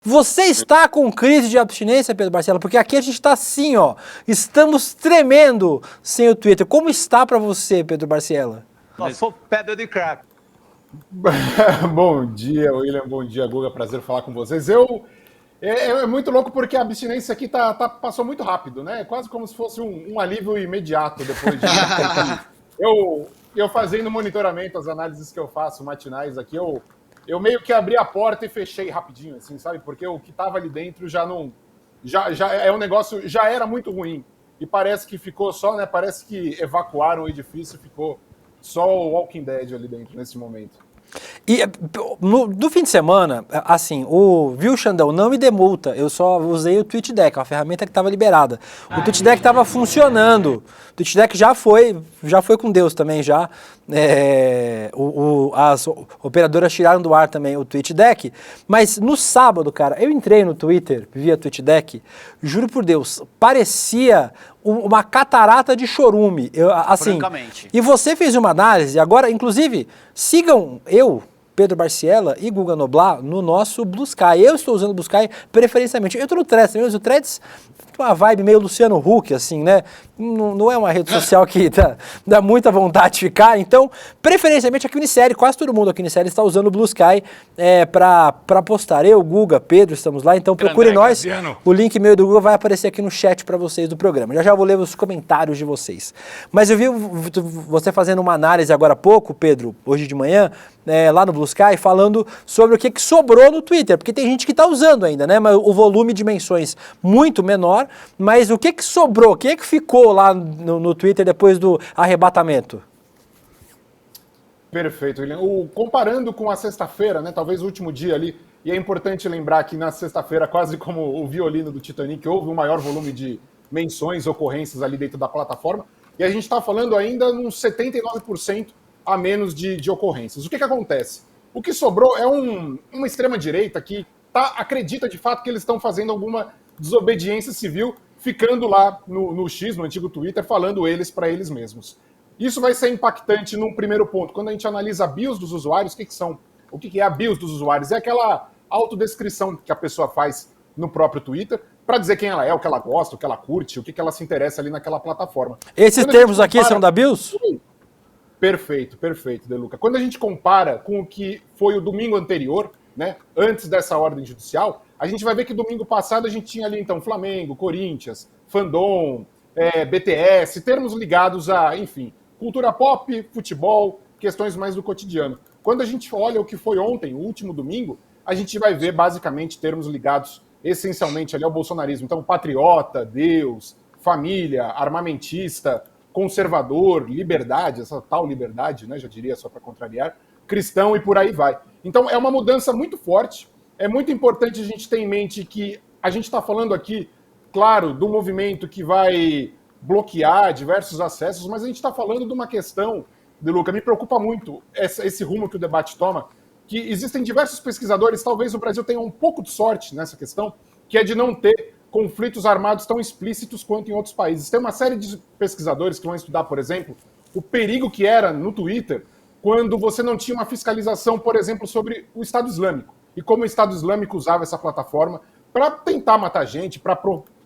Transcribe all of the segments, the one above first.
Você está com crise de abstinência, Pedro Barcelo? Porque aqui a gente está assim, ó, estamos tremendo sem o Twitter. Como está para você, Pedro Barcelo? Nós sou pedra de crack. Bom dia, William. Bom dia, Guga. Prazer falar com vocês. É muito louco porque a abstinência aqui passou muito rápido, né? Quase como se fosse um alívio imediato depois de eu fazendo monitoramento, as análises que eu faço matinais aqui, eu meio que abri a porta e fechei rapidinho, assim, sabe? Porque o que estava ali dentro já é um negócio, já era muito ruim. E parece que ficou só, né? Parece que evacuaram o edifício, ficou só o Walking Dead ali dentro nesse momento. E no fim de semana, assim, viu, Xandão, não me dê multa, eu só usei o TweetDeck, a ferramenta que estava liberada. O TweetDeck estava funcionando, o TweetDeck já foi com Deus também, já. As operadoras tiraram do ar também o TweetDeck, mas no sábado, cara, eu entrei no Twitter via TweetDeck, juro por Deus, parecia uma catarata de chorume, assim. Francamente. E você fez uma análise, agora, inclusive, sigam Pedro Barciela e Guga Noblar no nosso Blue Sky. Eu estou usando o Blue Sky preferencialmente. Eu estou no Threads também, mas o Threads tem uma vibe meio Luciano Huck, assim, né? Não é uma rede social que dá muita vontade de ficar. Então, preferencialmente aqui no Unicérie, quase todo mundo aqui no Unicérie está usando o Blue Sky para postar. Eu, Guga, Pedro, estamos lá. Então, procure nós. O link meio do Guga vai aparecer aqui no chat para vocês do programa. Já vou ler os comentários de vocês. Mas eu vi você fazendo uma análise agora há pouco, Pedro, hoje de manhã, lá no Blue Sky, falando sobre o que sobrou no Twitter, porque tem gente que está usando ainda, né? Mas o volume de menções muito menor, mas o que sobrou, o que ficou lá no Twitter depois do arrebatamento? Perfeito, William. Comparando com a sexta-feira, né? Talvez o último dia ali, e é importante lembrar que na sexta-feira, quase como o violino do Titanic, houve um maior volume de menções, ocorrências ali dentro da plataforma, e a gente está falando ainda uns 79% a menos de ocorrências. O que acontece? O que sobrou é uma extrema-direita que acredita de fato que eles estão fazendo alguma desobediência civil, ficando lá no X, no antigo Twitter, falando eles para eles mesmos. Isso vai ser impactante num primeiro ponto. Quando a gente analisa a BIOS dos usuários, o que é a BIOS dos usuários? É aquela autodescrição que a pessoa faz no próprio Twitter para dizer quem ela é, o que ela gosta, o que ela curte, o que ela se interessa ali naquela plataforma. Esses termos aqui são da BIOS? Perfeito, De Luca. Quando a gente compara com o que foi o domingo anterior, né, antes dessa ordem judicial, a gente vai ver que domingo passado a gente tinha ali, então, Flamengo, Corinthians, Fandom, BTS, termos ligados a, enfim, cultura pop, futebol, questões mais do cotidiano. Quando a gente olha o que foi ontem, o último domingo, a gente vai ver, basicamente, termos ligados essencialmente ali ao bolsonarismo. Então, patriota, Deus, família, armamentista, conservador, liberdade, essa tal liberdade, né, já diria só para contrariar, cristão e por aí vai. Então é uma mudança muito forte, é muito importante a gente ter em mente que a gente está falando aqui, claro, do movimento que vai bloquear diversos acessos, mas a gente está falando de uma questão, De Luca, me preocupa muito esse rumo que o debate toma, que existem diversos pesquisadores, talvez o Brasil tenha um pouco de sorte nessa questão, que é de não ter conflitos armados tão explícitos quanto em outros países. Tem uma série de pesquisadores que vão estudar, por exemplo, o perigo que era no Twitter quando você não tinha uma fiscalização, por exemplo, sobre o Estado Islâmico e como o Estado Islâmico usava essa plataforma para tentar matar gente, para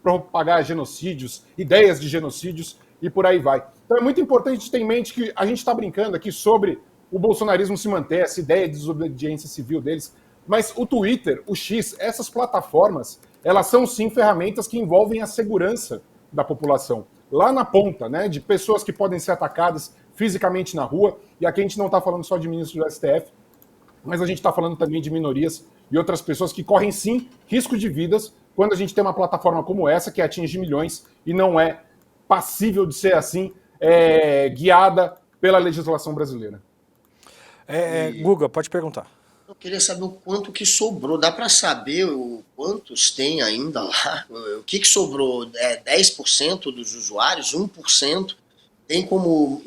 propagar genocídios, ideias de genocídios e por aí vai. Então é muito importante ter em mente que a gente está brincando aqui sobre o bolsonarismo se manter, essa ideia de desobediência civil deles, mas o Twitter, o X, essas plataformas, elas são sim ferramentas que envolvem a segurança da população. Lá na ponta, né, de pessoas que podem ser atacadas fisicamente na rua, e aqui a gente não está falando só de ministros do STF, mas a gente está falando também de minorias e outras pessoas que correm sim risco de vidas quando a gente tem uma plataforma como essa que atinge milhões e não é passível de ser assim guiada pela legislação brasileira. Guga, pode perguntar. Eu queria saber o quanto que sobrou. Dá para saber quantos tem ainda lá? O que sobrou? 10% dos usuários? 1%? Tem como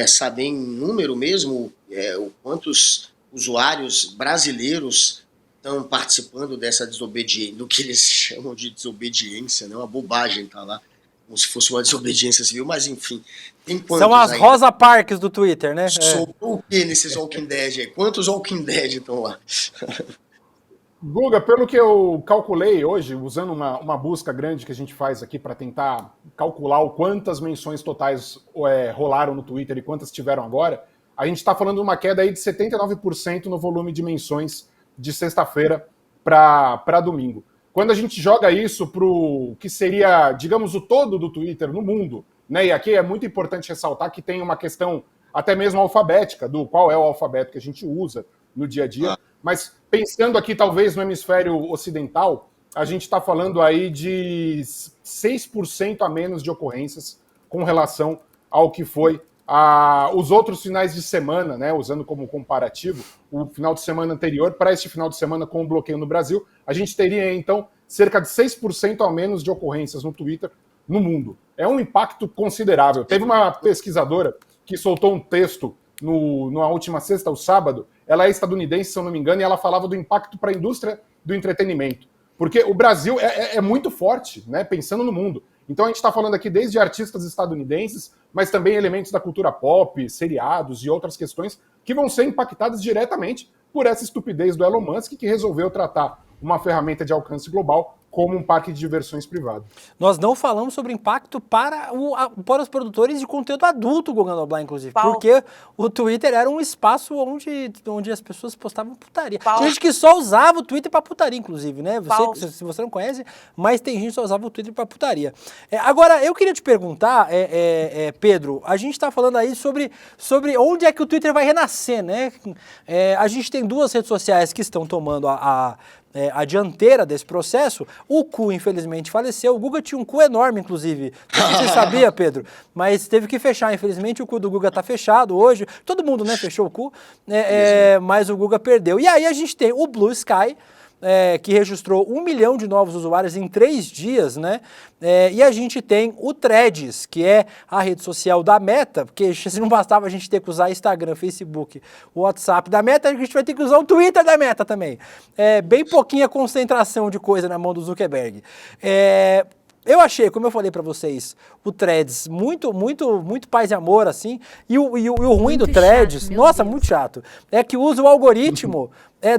saber em número mesmo quantos usuários brasileiros estão participando dessa desobediência, do que eles chamam de desobediência, né? Uma bobagem tá lá, como se fosse uma desobediência civil, mas enfim. Tem quantos são as ainda? Rosa Parks do Twitter, né? Sobrou o que nesses Walking Dead aí? Quantos Walking Dead estão lá? Guga, pelo que eu calculei hoje, usando uma busca grande que a gente faz aqui para tentar calcular o quantas menções totais rolaram no Twitter e quantas tiveram agora, a gente está falando de uma queda aí de 79% no volume de menções de sexta-feira para domingo. Quando a gente joga isso para o que seria, digamos, o todo do Twitter no mundo, né? E aqui é muito importante ressaltar que tem uma questão até mesmo alfabética, do qual é o alfabeto que a gente usa no dia a dia. Mas pensando aqui, talvez, no hemisfério ocidental, a gente está falando aí de 6% a menos de ocorrências com relação ao que foi os outros finais de semana, né, usando como comparativo o final de semana anterior para este final de semana com o bloqueio no Brasil, a gente teria, então, cerca de 6% a menos de ocorrências no Twitter no mundo. É um impacto considerável. Teve uma pesquisadora que soltou um texto na última sexta, o sábado. Ela é estadunidense, se eu não me engano, e ela falava do impacto para a indústria do entretenimento. Porque o Brasil é muito forte, né, pensando no mundo. Então a gente está falando aqui desde artistas estadunidenses, mas também elementos da cultura pop, seriados e outras questões que vão ser impactadas diretamente por essa estupidez do Elon Musk, que resolveu tratar uma ferramenta de alcance global como um parque de diversões privado. Nós não falamos sobre impacto para os produtores de conteúdo adulto, Guga Noblar, inclusive. Porque o Twitter era um espaço onde as pessoas postavam putaria. Tem gente que só usava o Twitter para putaria, inclusive, né? Se você não conhece, mas tem gente que só usava o Twitter para putaria. Agora, eu queria te perguntar, Pedro, a gente está falando aí sobre onde é que o Twitter vai renascer, né? A gente tem duas redes sociais que estão tomando a dianteira desse processo. O Cu, infelizmente, faleceu. O Guga tinha um cu enorme, inclusive. Não sei se você sabia, Pedro, mas teve que fechar. Infelizmente, o cu do Guga tá fechado hoje. Todo mundo, né, fechou o cu, mas o Guga perdeu. E aí a gente tem o Blue Sky, que registrou 1 milhão de novos usuários em 3 dias, né? E a gente tem o Threads, que é a rede social da Meta, porque se não bastava a gente ter que usar Instagram, Facebook, o WhatsApp da Meta, a gente vai ter que usar o Twitter da Meta também. Bem pouquinha concentração de coisa na mão do Zuckerberg. Eu achei, como eu falei pra vocês, o Threads muito paz e amor, assim, e o ruim do Threads, chato, nossa, Deus. Muito chato, é que usa o algoritmo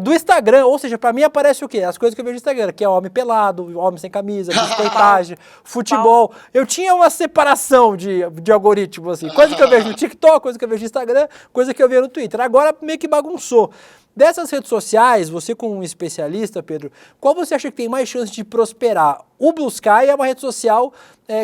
do Instagram, ou seja, pra mim aparece o quê? As coisas que eu vejo no Instagram, que é homem pelado, homem sem camisa, biscoitagem, futebol. Eu tinha uma separação de algoritmo, assim, coisa que eu vejo no TikTok, coisa que eu vejo no Instagram, coisa que eu vejo no Twitter. Agora meio que bagunçou. Dessas redes sociais, você como um especialista, Pedro, qual você acha que tem mais chance de prosperar? O Blue Sky é uma rede social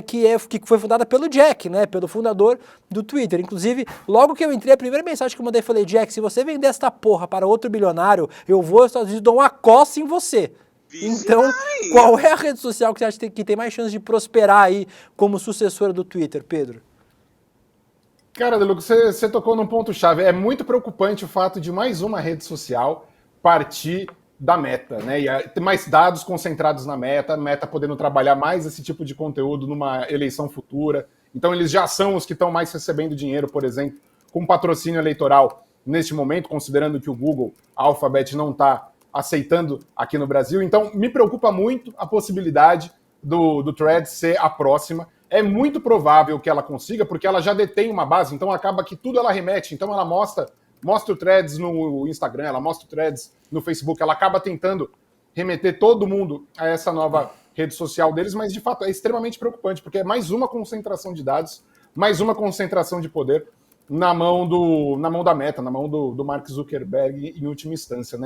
que foi fundada pelo Jack, né, pelo fundador do Twitter. Inclusive, logo que eu entrei, a primeira mensagem que eu mandei, falei, Jack, se você vender esta porra para outro bilionário, eu vou aos Estados Unidos e dou uma coça em você. Então, qual é a rede social que você acha que tem mais chance de prosperar aí como sucessora do Twitter, Pedro? Cara, Deluca, você tocou num ponto-chave. É muito preocupante o fato de mais uma rede social partir da Meta, né? E ter mais dados concentrados na Meta, a Meta podendo trabalhar mais esse tipo de conteúdo numa eleição futura. Então, eles já são os que estão mais recebendo dinheiro, por exemplo, com patrocínio eleitoral neste momento, considerando que o Google, a Alphabet, não está aceitando aqui no Brasil. Então, me preocupa muito a possibilidade do Threads ser a próxima. É muito provável que ela consiga, porque ela já detém uma base, então acaba que tudo ela remete. Então ela mostra o Threads no Instagram, ela mostra o Threads no Facebook, ela acaba tentando remeter todo mundo a essa nova rede social deles, mas de fato é extremamente preocupante, porque é mais uma concentração de dados, mais uma concentração de poder na mão da Meta, na mão do Mark Zuckerberg em última instância, né?